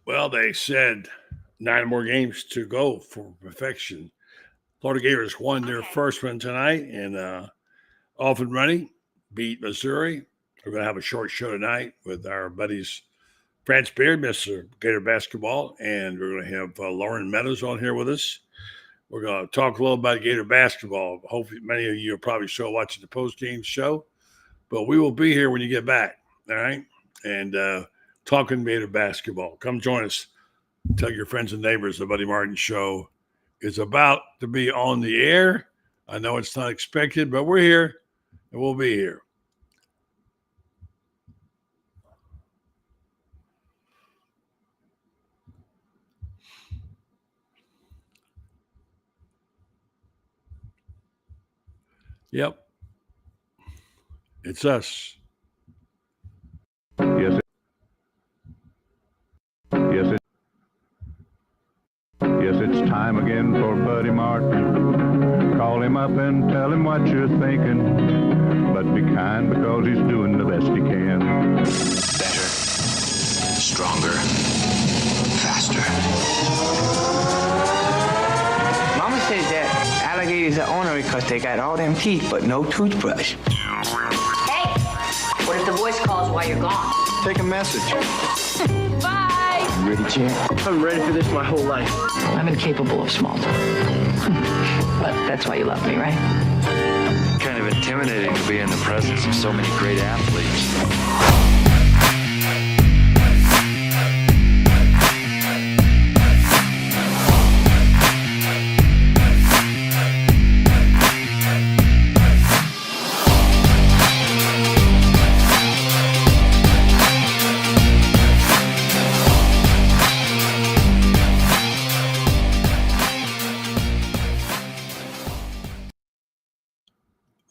Well, they said 9 more games to go for perfection. Florida Gators won their first one tonight and off and running, beat Missouri. We're going to have a short show tonight with our buddies Franz Beard, Mr. Gator Basketball, and we're going to have Loren Meadows on here with us. We're going to talk a little about Gator Basketball. Hopefully, many of you are probably still watching the post-game show, but we will be here when you get back, all right? And talking Gator Basketball. Come join us. Tell your friends and neighbors the Buddy Martin Show is about to be on the air. I know it's not expected, but we're here, and we'll be here. Yep. It's us. Yes, it's time again for Buddy Martin. Call him up and tell him what you're thinking. But be kind because he's doing the best he can. Better, stronger, faster. Mama says that alligators are ornery because they got all them teeth but no toothbrush. Hey, what if the voice calls while you're gone? Take a message. Bye. You ready, champ? I'm ready for this my whole life. I'm incapable of small talk. But that's why you love me, right? Kind of intimidating to be in the presence of so many great athletes.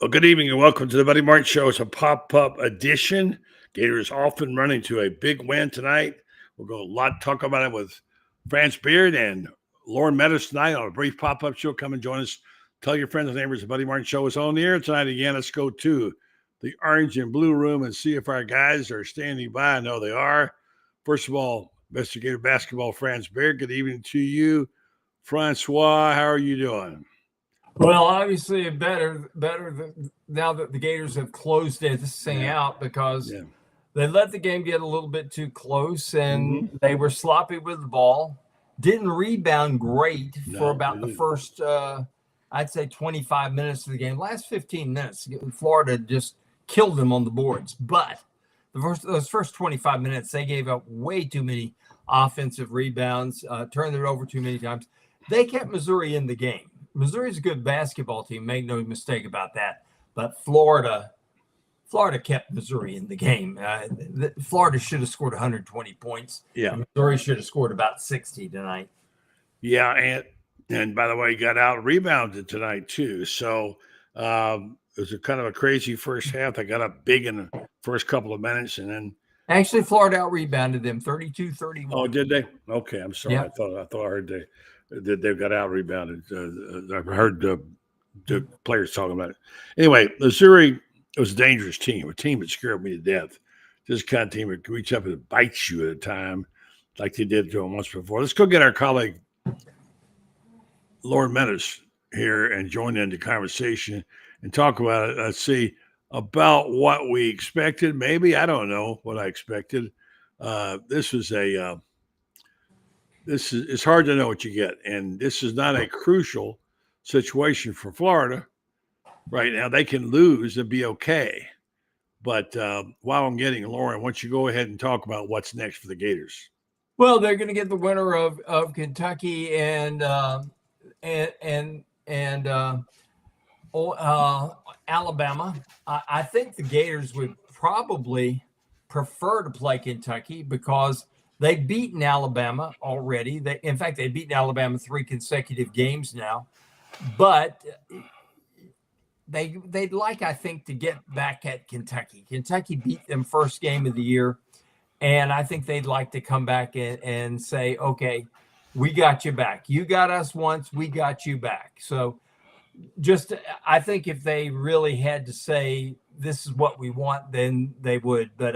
Well, good evening and welcome to the Buddy Martin Show. It's a pop-up edition. Gators off and running to a big win tonight. We'll go a lot talk about it with Franz Beard and Loren Meadows tonight on a brief pop-up show. Come and join us. Tell your friends and neighbors the Buddy Martin Show is on the air tonight again. Let's go to the orange and blue room and see if our guys are standing by. I know they are. First of all, Mr. Gator Basketball, Franz Beard, good evening to you. Francois, how are you doing? Well, obviously better now that the Gators have closed this thing out because they let the game get a little bit too close and they were sloppy with the ball. Didn't rebound great for about the first, I'd say 25 minutes of the game. Last 15 minutes, Florida just killed them on the boards. But those first 25 minutes, they gave up way too many offensive rebounds, turned it over too many times. They kept Missouri in the game. Missouri's a good basketball team, make no mistake about that. But Florida kept Missouri in the game. Florida should have scored 120 points. Yeah, Missouri should have scored about 60 tonight. Yeah, and by the way, got out rebounded tonight too. So it was a kind of a crazy first half. They got up big in the first couple of minutes, and then actually Florida out rebounded them 32-31. Oh, did they? Okay, I'm sorry. Yep. I thought I heard they've got out rebounded. I've heard the players talking about it. Anyway, Missouri was a dangerous team, a team that scared me to death. This kind of team would reach up and bite you at a time like they did to them once before. Let's go get our colleague Loren Meadows here and join in the conversation and talk about it. Let's see about what we expected. Maybe, I don't know what I expected. It's hard to know what you get. And this is not a crucial situation for Florida right now. They can lose and be okay. But while I'm getting Loren, why don't you go ahead and talk about what's next for the Gators? Well, they're going to get the winner of Kentucky and Alabama. I think the Gators would probably prefer to play Kentucky because they've beaten Alabama already. In fact, they've beaten Alabama 3 consecutive games now. But they'd like, I think, to get back at Kentucky. Kentucky beat them first game of the year. And I think they'd like to come back and say, okay, we got you back. You got us once, we got you back. So I think if they really had to say, this is what we want, then they would. But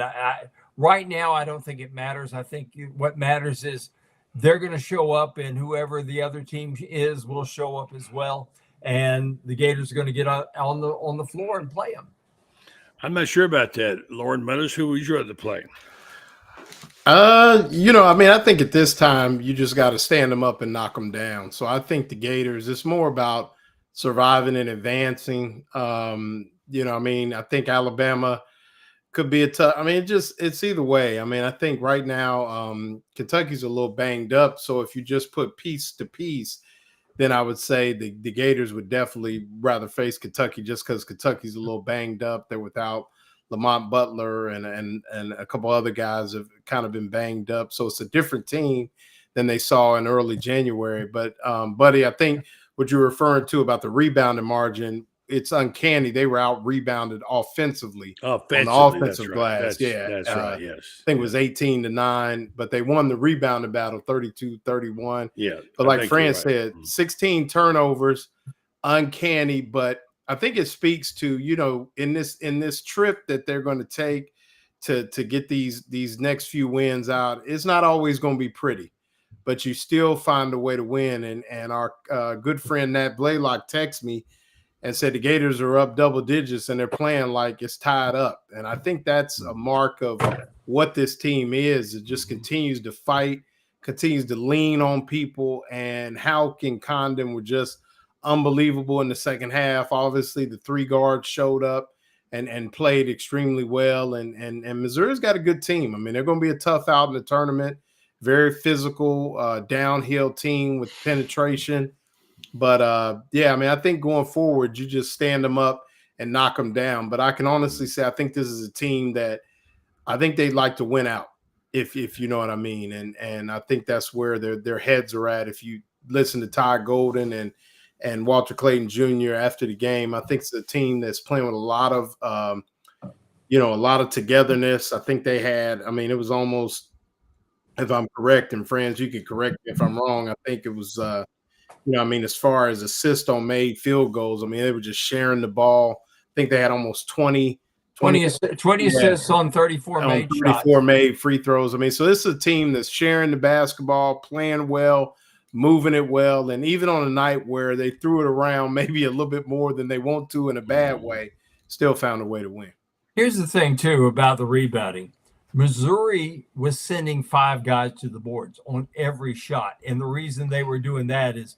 right now, I don't think it matters. I think what matters is they're going to show up, and whoever the other team is will show up as well. And the Gators are going to get on the floor and play them. I'm not sure about that. Loren Meadows, who would you rather play? I think at this time you just got to stand them up and knock them down. So I think the Gators, it's more about surviving and advancing. I think Alabama could be a tough. It's either way. I think right now Kentucky's a little banged up. So if you just put piece to piece, then I would say the Gators would definitely rather face Kentucky just because Kentucky's a little banged up. They're without Lamont Butler and a couple other guys have kind of been banged up. So it's a different team than they saw in early January. But, Buddy, I think what you're referring to about the rebounding margin, it's uncanny. They were out rebounded offensively on the offensive glass. That's right, yes. I think it was 18-9, but they won the rebounding battle 32-31. Yeah. But like Franz said, 16 turnovers, uncanny, but I think it speaks to, in this trip that they're going to take to get these next few wins out, it's not always going to be pretty, but you still find a way to win. And our good friend Nat Blaylock texted me and said the Gators are up double digits and they're playing like it's tied up. And I think that's a mark of what this team is. It just continues to fight, continues to lean on people, and Houck and Condon were just unbelievable in the second half. Obviously, the three guards showed up and played extremely well. And Missouri's got a good team. They're going to be a tough out in the tournament, very physical, downhill team with penetration. But, I think going forward, you just stand them up and knock them down. But I can honestly say I think this is a team that I think they'd like to win out, if you know what I mean. And I think that's where their heads are at. If you listen to Ty Golden and Walter Clayton Jr. after the game, I think it's a team that's playing with a lot of togetherness. I think they had, it was almost, if I'm correct, and Franz, you can correct me if I'm wrong, I think it was as far as assists on made field goals, they were just sharing the ball. I think they had almost 20 assists on 34 made 34 made free throws. So this is a team that's sharing the basketball, playing well, moving it well, and even on a night where they threw it around maybe a little bit more than they want to in a bad way, still found a way to win. Here's the thing, too, about the rebounding. Missouri was sending 5 guys to the boards on every shot, and the reason they were doing that is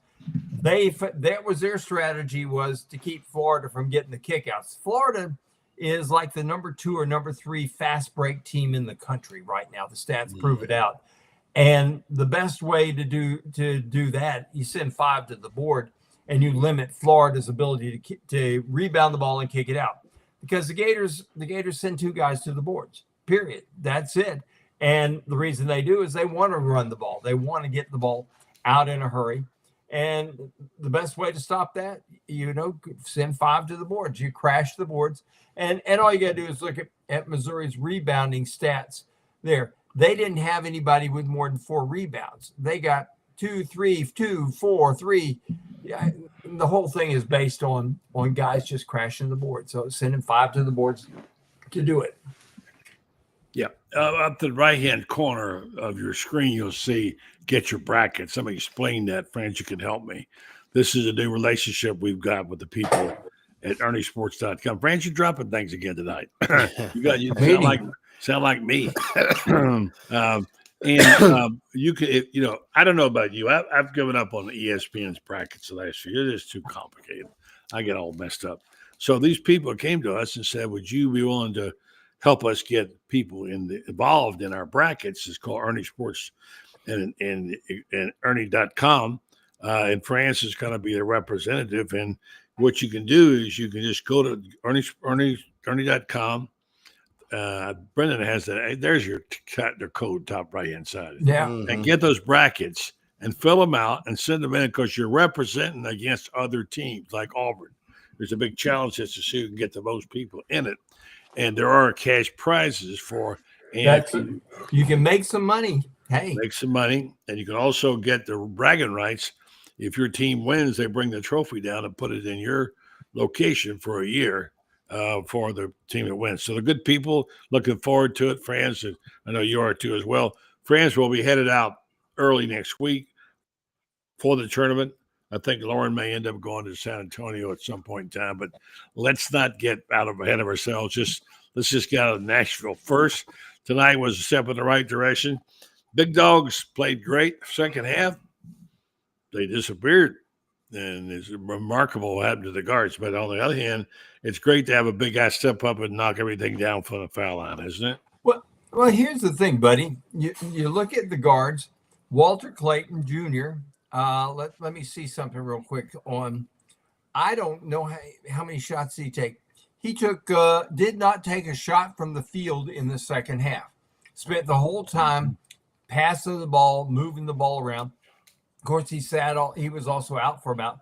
that was their strategy, was to keep Florida from getting the kickouts. Florida is like the number 2 or number 3 fast break team in the country right now. The stats prove it out. And the best way to do that, you send 5 to the board and you limit Florida's ability to rebound the ball and kick it out. Because the Gators send 2 guys to the boards, period. That's it. And the reason they do is they want to run the ball. They want to get the ball out in a hurry. And the best way to stop that, send 5 to the boards. You crash the boards. And all you got to do is look at Missouri's rebounding stats there. They didn't have anybody with more than 4 rebounds. They got 2, 3, 2, 4, 3. Yeah, the whole thing is based on guys just crashing the board. So sending 5 to the boards to do it. Yeah. Up the right-hand corner of your screen, you'll see Get Your Bracket. Somebody explain that. Franz, you can help me. This is a new relationship we've got with the people at ErnieSports.com. Franz, you're dropping things again tonight. you sound like me. You could, I don't know about you. I've given up on the ESPN's brackets the last few years. It's too complicated. I get all messed up. So these people came to us and said, would you be willing to help us get people involved in our brackets? It's called Ernie Sports and Ernie.com. And Franz is going to be the representative. And what you can do is you can just go to Ernie.com. Brendan has that. There's your code top right-hand side. Yeah. And get those brackets and fill them out and send them in, because you're representing against other teams like Auburn. There's a big challenge just to see who can get the most people in it. And there are cash prizes for. And you can make some money. Hey. Make some money. And you can also get the bragging rights. If your team wins, they bring the trophy down and put it in your location for a year. for the team that wins. So the good people looking forward to it. Franz, and I know you are too as well. Franz will be headed out early next week for the tournament. I think Loren may end up going to San Antonio at some point in time, but let's not get ahead of ourselves. Let's just get out of Nashville first. Tonight was a step in the right direction. Big Dogs played great. Second half, they disappeared. And it's remarkable what happened to the guards. But on the other hand, it's great to have a big guy step up and knock everything down from the foul line, isn't it? Well, here's the thing, buddy. You look at the guards, Walter Clayton Jr. Let me see something real quick on. I don't know how many shots did he take. He did not take a shot from the field in the second half. Spent the whole time passing the ball, moving the ball around. Of course, he was also out for about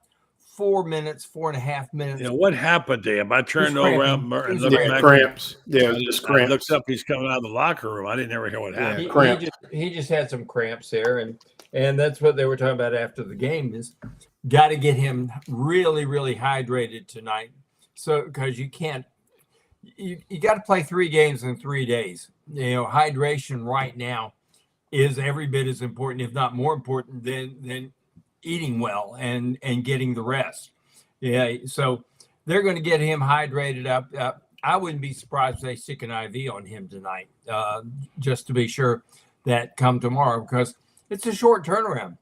4.5 minutes. Yeah, what happened to him? I turned over and looked back. Cramps. Yeah, just cramps. I looked up, he's coming out of the locker room. I didn't ever hear what happened. He just had some cramps there, and that's what they were talking about after the game is got to get him really, really hydrated tonight. So because you got to play 3 games in 3 days. Hydration right now is every bit as important, if not more important, than eating well and getting the rest. Yeah, so they're going to get him hydrated up. I wouldn't be surprised if they stick an IV on him tonight, just to be sure that come tomorrow, because it's a short turnaround.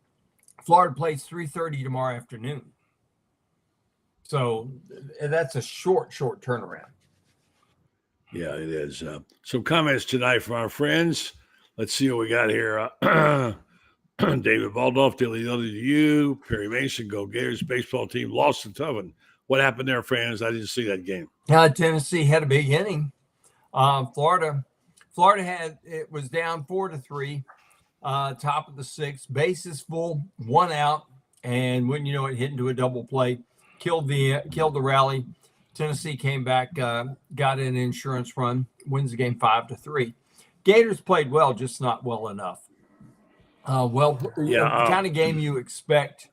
Florida plays 3:30 tomorrow afternoon. So that's a short turnaround. Yeah, it is. Some comments tonight from our friends. Let's see what we got here. David Baldoff, daily to you. Perry Mason, go Gators. Baseball team lost to Tubman. What happened there, friends? I didn't see that game. Tennessee had a big inning. Florida was down 4-3. Top of the 6th, bases full, 1 out, and when you know it, hit into a double play, killed the rally. Tennessee came back, got an insurance run, wins the game 5-3. Gators played well, just not well enough. The kind of game you expect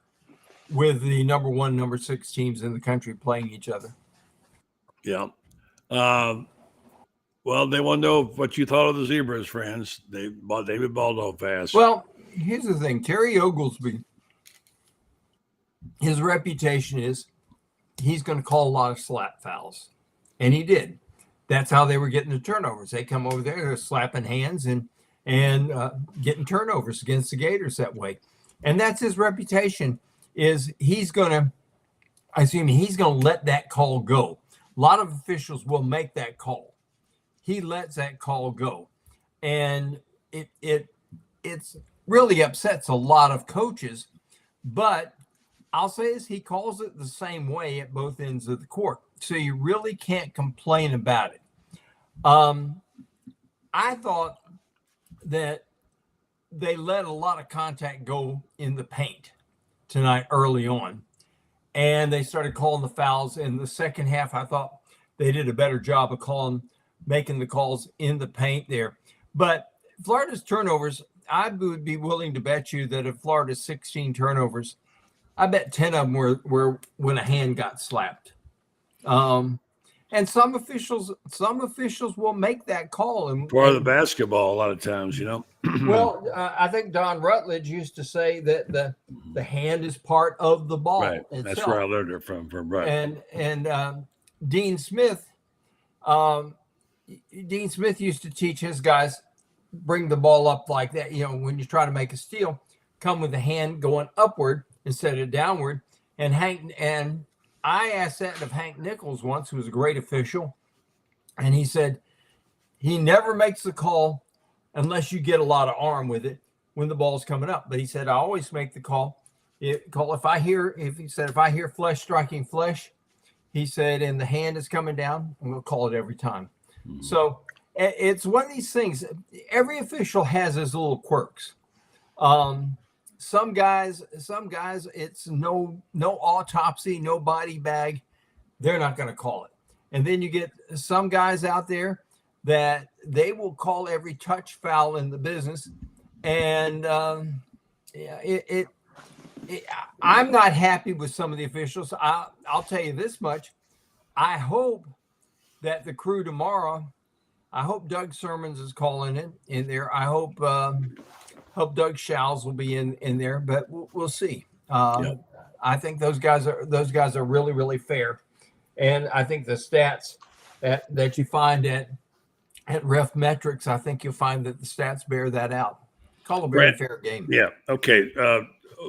with the number 1, number 6 teams in the country playing each other. Yeah. Well, they want to know what you thought of the Zebras, friends. David Baldo fast. Well, here's the thing. Terry Oglesby, his reputation is he's going to call a lot of slap fouls. And he did. That's how they were getting the turnovers. They come over there, they're slapping hands and getting turnovers against the Gators that way. And that's his reputation, is he's going to let that call go. A lot of officials will make that call. He lets that call go. And it's really upsets a lot of coaches. But I'll say this, he calls it the same way at both ends of the court. So you really can't complain about it. I thought that they let a lot of contact go in the paint tonight early on. And they started calling the fouls. In the second half, I thought they did a better job of making the calls in the paint there. But Florida's turnovers, I would be willing to bet you that of Florida's 16 turnovers, I bet 10 of them were when a hand got slapped. And some officials will make that call. And for the basketball, a lot of times, Well, I think Don Rutledge used to say that the hand is part of the ball. Right. Itself. That's where I learned it from right. And Dean Smith used to teach his guys, bring the ball up like that. When you try to make a steal, come with the hand going upward instead of downward. And I asked that of Hank Nichols once, who was a great official, and he said he never makes the call unless you get a lot of arm with it when the ball's coming up. But he said I always make the call. If I hear flesh striking flesh, he said, and the hand is coming down, I'm going to call it every time. Mm-hmm. So it's one of these things. Every official has his little quirks. Some guys, it's no autopsy, no body bag. They're not going to call it. And then you get some guys out there that they will call every touch foul in the business. And I'm not happy with some of the officials. I'll tell you this much. I hope that the crew tomorrow, I hope Doug Sermons is calling it in there. I hope Doug Schals will be in there, but we'll see. I think those guys are really, really fair. And I think the stats that you find at Ref Metrics, I think you'll find that the stats bear that out. Call a very fair game. Yeah. Okay.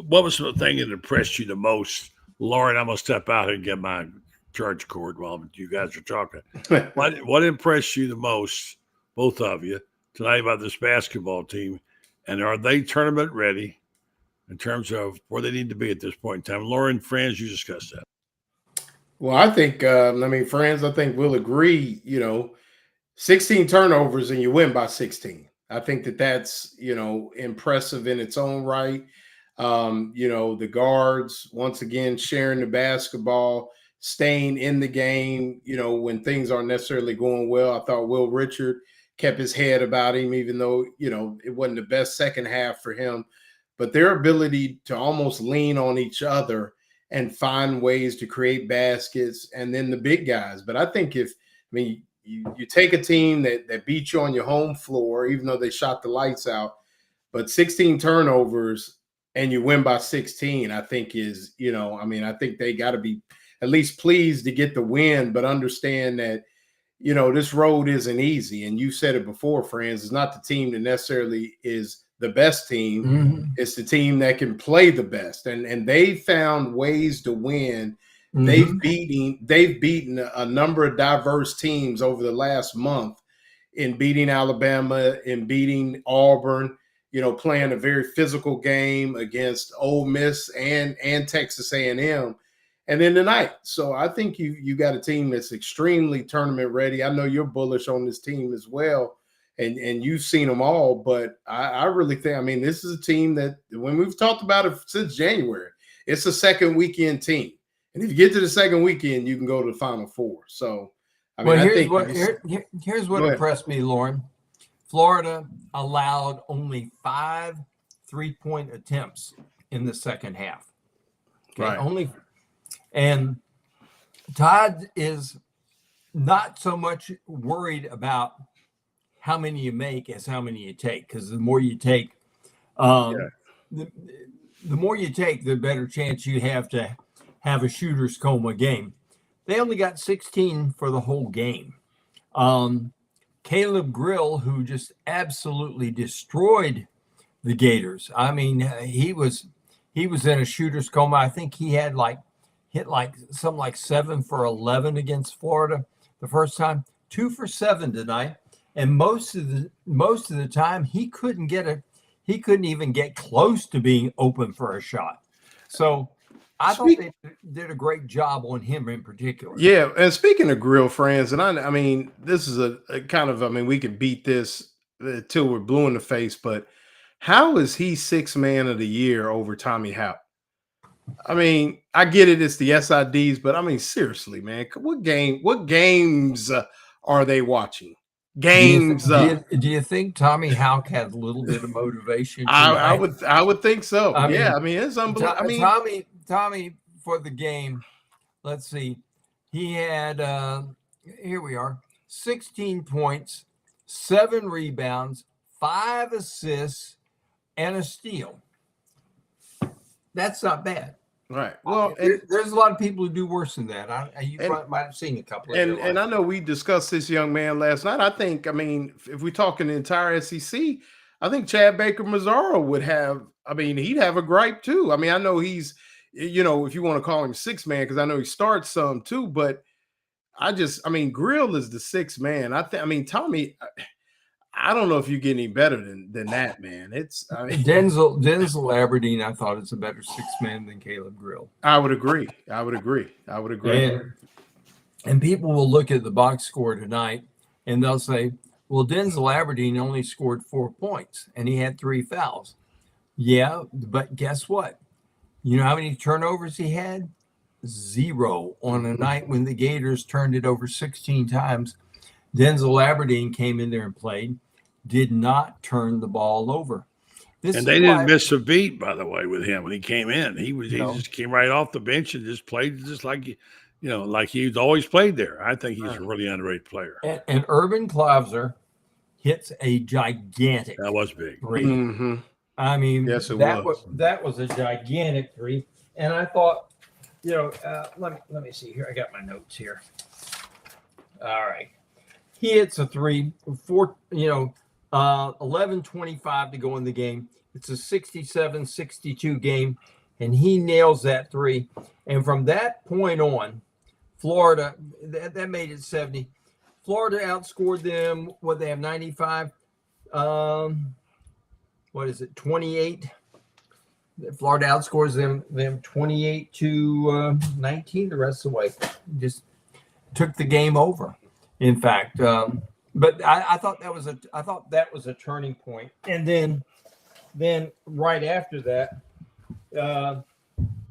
What was the thing that impressed you the most? Loren, I'm going to step out and get my charge cord while you guys are talking. What impressed you the most, both of you, tonight about this basketball team? And are they tournament ready in terms of where they need to be at this point in time? Loren, Franz, you discussed that. Well, I think, Franz, I think we'll agree, 16 turnovers and you win by 16. I think that's, impressive in its own right. The guards, once again, sharing the basketball, staying in the game, when things aren't necessarily going well. I thought Will Richard kept his head about him, even though, it wasn't the best second half for him. But their ability to almost lean on each other and find ways to create baskets, and then the big guys. But I think you take a team that beat you on your home floor, even though they shot the lights out, but 16 turnovers and you win by 16, I think is, I think they got to be at least pleased to get the win, but understand that, this road isn't easy. And you said it before, Franz, it's not the team that necessarily is the best team. Mm-hmm. It's the team that can play the best. And they found ways to win. Mm-hmm. They've beaten a number of diverse teams over the last month in beating Alabama, in beating Auburn, playing a very physical game against Ole Miss and Texas A&M. And then tonight. So I think you got a team that's extremely tournament ready. I know you're bullish on this team as well, and you've seen them all. But I really think, this is a team that, when we've talked about it since January, it's a second weekend team. And if you get to the second weekend, you can go to the Final Four. So, here's what impressed me, Loren. Florida allowed only 5 3-point attempts in the second half. Okay, right. And Todd is not so much worried about how many you make as how many you take, because the more you take, the more you take, the better chance you have to have a shooter's coma game. They only got 16 for the whole game. Caleb Grill, who just absolutely destroyed the Gators. He was in a shooter's coma. I think he had hit 7 for 11 against Florida the first time, 2 for 7 tonight. And most of the time he couldn't even get close to being open for a shot. So I thought they did a great job on him in particular. Yeah, and speaking of Grill, Franz, and this is a kind of, we could beat this till we're blue in the face, but how is he 6th man of the year over Tommy Hauck? I get it, it's the SIDs, but seriously, man, what games are they watching? Games. Do you think Tommy Hauck had a little bit of motivation? I would think so. It's unbelievable. Tommy for the game. Let's see. He had here we are, 16 points, 7 rebounds, 5 assists, and a steal. That's not bad. Right. Well, there's a lot of people who do worse than that. You might have seen a couple of them. And I know we discussed this young man last night. I think, if we're talking the entire SEC, I think Chad Baker-Mazzaro would have, he'd have a gripe too. I know he's, if you want to call him 6th man, because I know he starts some too, but Grill is the 6th man. Tommy, I don't know if you get any better than that, man. It's Denzel Aberdeen, I thought, is a better 6th man than Caleb Grill. I would agree. And people will look at the box score tonight and they'll say, well, Denzel Aberdeen only scored 4 points and he had 3 fouls. Yeah, but guess what? You know how many turnovers he had? 0 on a night when the Gators turned it over 16 times. Denzel Aberdeen came in there and played, did not turn the ball over. And they didn't miss a beat, by the way, with him when he came in. He just came right off the bench and just played just like like he's always played there. I think he's a really underrated player. And Urban Klavser hits a gigantic. That was big. Three. Mm-hmm. I mean, Yes, it that was. That was a gigantic three. And I thought, let me see here. I got my notes here. All right. He hits a 11:25 to go in the game. It's a 67-62 game, and he nails that three. And from that point on, Florida, that made it 70. Florida outscored them. What, they have 95? What is it, 28? Florida outscores them 28-19 the rest of the way. Just took the game over. In fact, but I thought that was a turning point. And then right after that,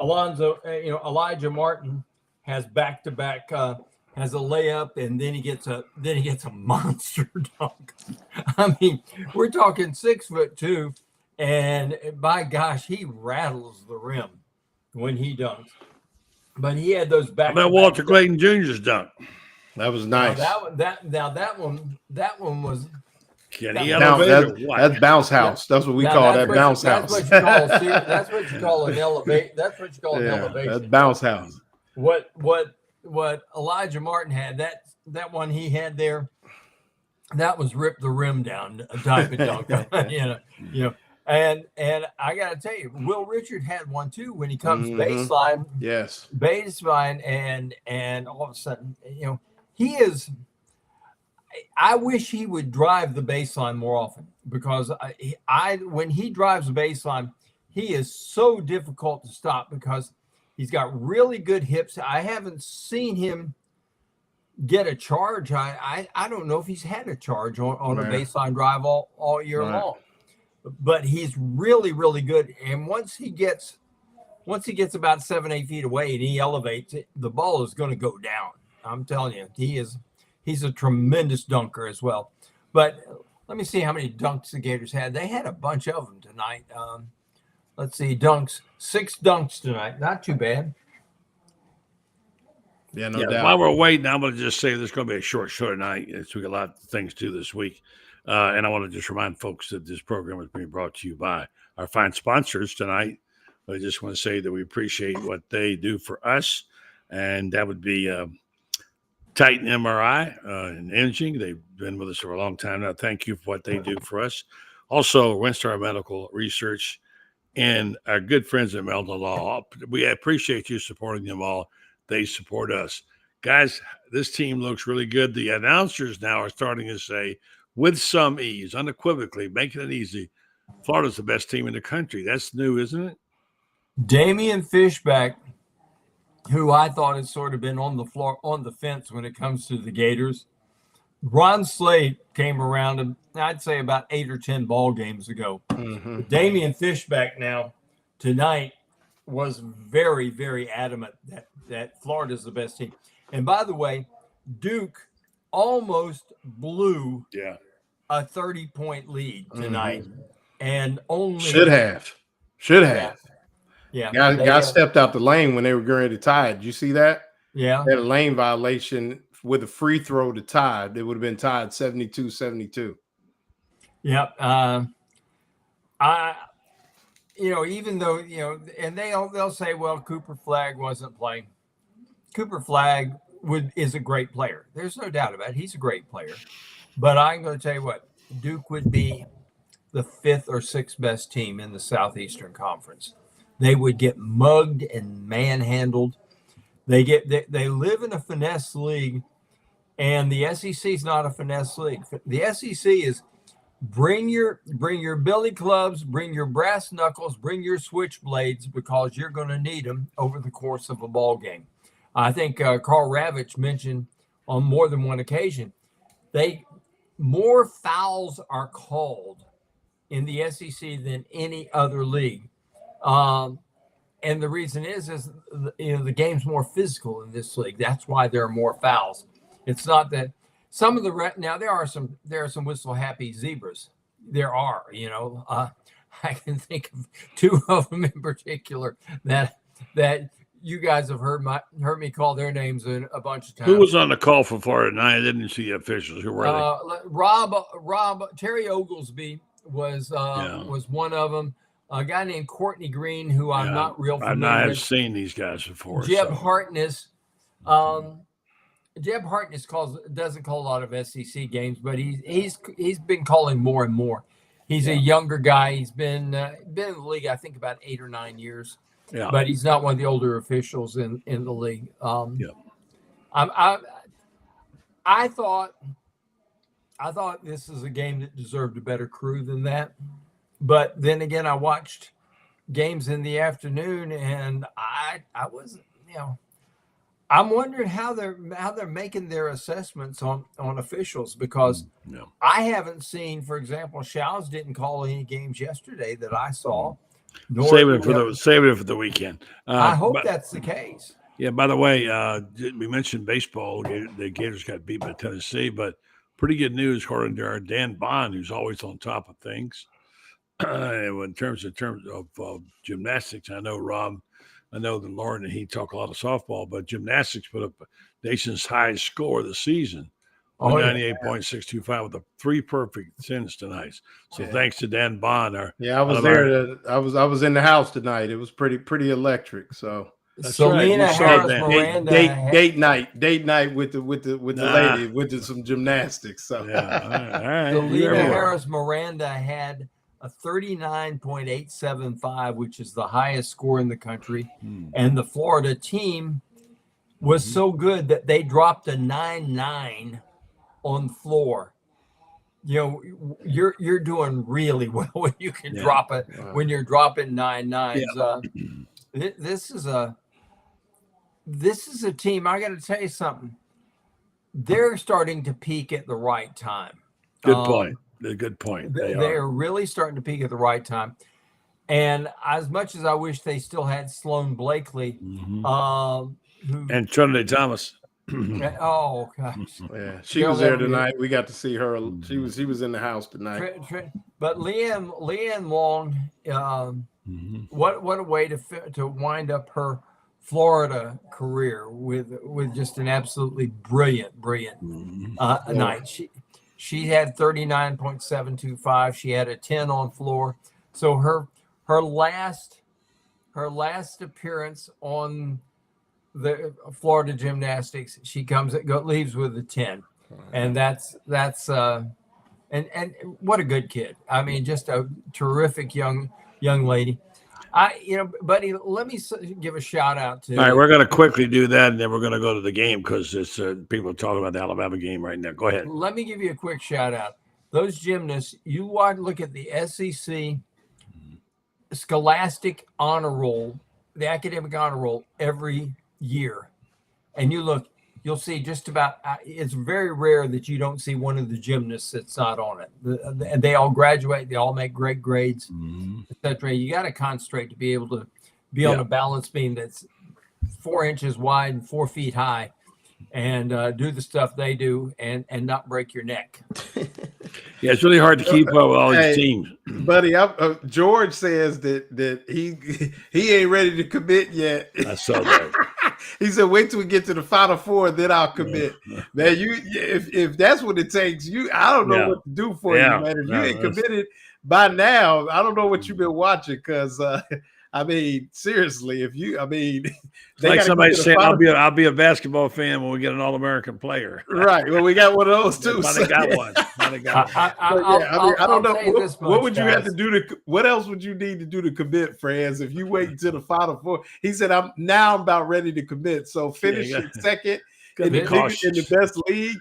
Elijah Martin has back-to-back has a layup, and then he gets a monster dunk. I mean, we're talking 6'2", and by gosh, he rattles the rim when he dunks. But he had those back. How about Walter Clayton Jr.'s dunk? That was nice. That one was. Can he elevate it? That's bounce house. That's what we call that, bounce house. That's what you call an elevate. That's what you call an elevation. That's bounce house. What Elijah Martin had, that one he had there, that was rip the rim down type of dunk. And I got to tell you, Will Richard had one too when he comes baseline. Yes, baseline, and all of a sudden, he is. I wish he would drive the baseline more often, because when he drives the baseline, he is so difficult to stop because he's got really good hips. I haven't seen him get a charge. I don't know if he's had a charge on a baseline drive all year long, but he's really, really good. And once he gets about 7-8 feet away and he elevates it, the ball is going to go down. I'm telling you, he's a tremendous dunker as well. But let me see how many dunks the Gators had. They had a bunch of them tonight. Let's see, 6 dunks tonight. Not too bad. Yeah, no doubt. While we're waiting, I'm going to just say there's going to be a short show tonight. We got a lot of things to do this week. And I want to just remind folks that this program is being brought to you by our fine sponsors tonight. But I just want to say that we appreciate what they do for us. And that would be Titan MRI and Imaging. They've been with us for a long time now. Thank you for what they do for us. Also, Winstar Medical Research and our good friends at Melton Law. We appreciate you supporting them all. They support us. Guys, this team looks really good. The announcers now are starting to say, with some ease, unequivocally, making it easy, Florida's the best team in the country. That's new, isn't it? Damian Fishback, who I thought had sort of been on the floor, on the fence when it comes to the Gators. Ron Slade came around, I'd say about 8 or 10 ball games ago. Mm-hmm. Damian Fishback now tonight was very, very adamant that Florida's the best team. And by the way, Duke almost blew a 30-point lead tonight, and only should have. Yeah, guy stepped out the lane when they were getting ready to tie it. Did you see that? Yeah, they had a lane violation with a free throw to tie. They would have been tied 72-72. Yep. Even though and they'll say, well, Cooper Flagg wasn't playing. Cooper Flagg is a great player. There's no doubt about it. He's a great player. But I'm going to tell you what, Duke would be the 5th or 6th best team in the Southeastern Conference. They would get mugged and manhandled. They live in a finesse league, and the SEC is not a finesse league. The SEC is bring your billy clubs, bring your brass knuckles, bring your switchblades, because you're going to need them over the course of a ball game. I think Carl Ravitch mentioned on more than one occasion, more fouls are called in the SEC than any other league. And the reason is the game's more physical in this league. That's why there are more fouls. It's not that some of now there are some whistle happy zebras. There are, I can think of 2 of them in particular that you guys have heard me call their names a bunch of times. Who was on the call for Florida 9? I didn't see the officials. Who were Rob Terry Oglesby was one of them. A guy named Courtney Green, who I'm not real familiar with. I've seen these guys before. Jeb Hartness. Jeb Hartness doesn't call a lot of SEC games, but he's been calling more and more. He's a younger guy. He's been in the league, I think, about 8 or 9 years. Yeah. But he's not one of the older officials in the league. I thought this is a game that deserved a better crew than that. But then again, I watched games in the afternoon, and I wasn't, I'm wondering how they're making their assessments on officials, because I haven't seen, for example, Shows didn't call any games yesterday that I saw. Save it for the weekend. I hope that's the case. Yeah. By the way, we mentioned baseball. The Gators got beat by Tennessee, but pretty good news according to our Dan Bond, who's always on top of things. In terms of gymnastics, I know that Loren and he talk a lot of softball, but gymnastics put up nation's highest score of the season, 98.625 with 3 perfect sins tonight. So thanks to Dan Bond. I was there. I was in the house tonight. It was pretty electric. So Selena Harris Miranda date night with the lady with some gymnastics. So all right. Selena Harris Miranda had a 39.875, which is the highest score in the country. And the Florida team was so good that they dropped a 9.9 on the floor. You're doing really well when you can drop it when you're dropping 9.9s. This is a team. I got to tell you something. They're starting to peak at the right time. Good point. A good point. They are really starting to peak at the right time. And as much as I wish they still had Sloan Blakely, and Trinity Thomas. Oh gosh, yeah, she was there tonight. We got to see her. She was in the house tonight. But Leanne Long, what a way to wind up her Florida career with just an absolutely brilliant night. She had 39.725. She had a 10 on floor. So her last appearance on the Florida gymnastics, she leaves with a 10. And that's and what a good kid. I mean, just a terrific young lady. Buddy, let me give a shout out to. All right, we're going to quickly do that, and then we're going to go to the game because it's people are talking about the Alabama game right now. Go ahead. Let me give you a quick shout out. Those gymnasts, look at the SEC Scholastic Honor Roll, the academic honor roll every year, and you'll see just about. It's very rare that you don't see one of the gymnasts that's not on it. And they all graduate. They all make great grades, etc. You got to concentrate to be able to be on a balance beam that's 4 inches wide and 4 feet high, and do the stuff they do, and not break your neck. Yeah, it's really hard to keep up with all these teams. Buddy, George says that he ain't ready to commit yet. I saw that. He said, "Wait till we get to the Final Four, then I'll commit." Man, if that's what it takes, I don't know what to do for you, man. If you ain't committed by now, I don't know what you've been watching. Because I mean, seriously, like somebody saying, "I'll be a basketball fan when we get an All-American player." Right. Well, we got one of those too. I got one. I don't know. What would you have to do what else would you need to do to commit, Franz? If you wait until the Final Four, he said, I'm about ready to commit. So finish second in the best league,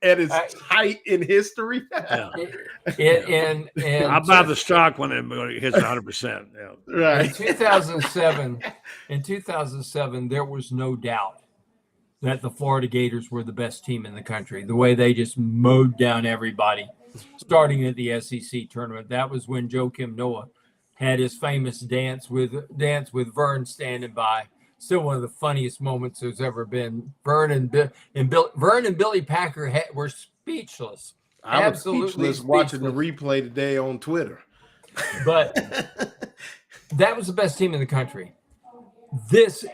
at its height in history. And I'll buy the stock when it hits 100%. Right. In 2007, there was no doubt that the Florida Gators were the best team in the country. The way they just mowed down everybody, starting at the SEC tournament. That was when Joakim Noah had his famous dance with Vern standing by. Still one of the funniest moments there's ever been. Vern and Billy Packer were speechless. I was speechless watching the replay today on Twitter. But that was the best team in the country. this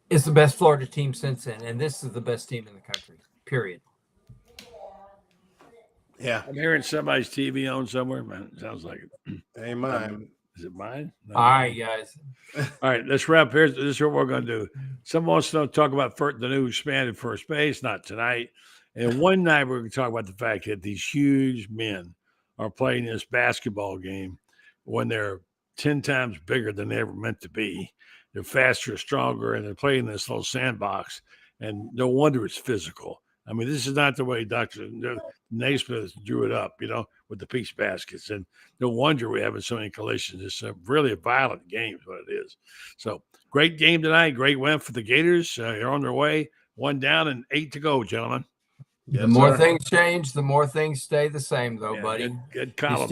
is the best Florida team since then, and this is the best team in the country. Period. Yeah, I'm hearing somebody's TV on somewhere. Man, it sounds like it. ain't mine. Is it mine? No. All right, guys. All right, let's wrap here. This is what we're going to do. Someone wants to talk about the new expanded first base, not tonight. And one night we're going to talk about the fact that these huge men are playing this basketball game when they're 10 times bigger than they ever meant to be. They're faster, stronger, and they're playing this little sandbox. And no wonder it's physical. I mean, this is not the way Dr. Naismith drew it up, with the peach baskets. And no wonder we're having so many collisions. It's really a violent game is what it is. So great game tonight. Great win for the Gators. They're on their way. 1 down and 8 to go, gentlemen. Yes, the more sir. things change, the more things stay the same, though, Yeah, buddy. Good column.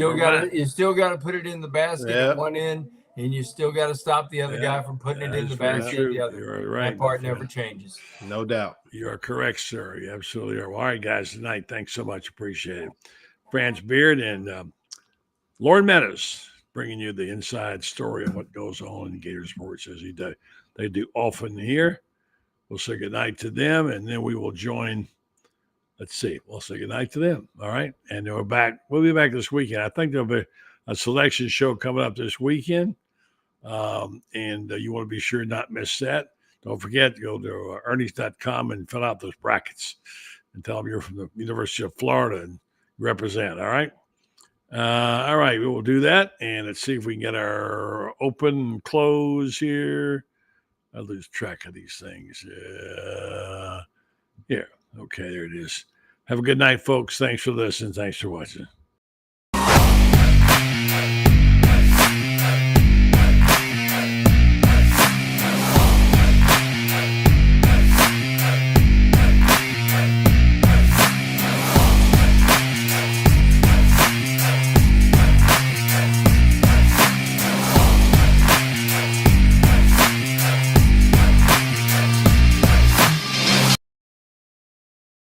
You still got to put it in the basket at one end, and you still got to stop the other guy from putting it in the basket at the other. You're right. That part never changes. No doubt. You are correct, sir. You absolutely are. Well, all right, guys, tonight. Thanks so much. Appreciate it. Franz Beard and Loren Meadows bringing you the inside story of what goes on in Gator sports as they do often here. We'll say goodnight to them, and then we will join. Let's see. We'll say goodnight to them. All right. And then we're back. We'll be back this weekend. I think there'll be a selection show coming up this weekend. And you want to be sure not miss that. Don't forget to go to Ernie's.com and fill out those brackets and tell them you're from the University of Florida and represent. All right. All right. We will do that. And let's see if we can get our open close here. I lose track of these things. Yeah. Okay, there it is. Have a good night, folks. Thanks for listening. Thanks for watching.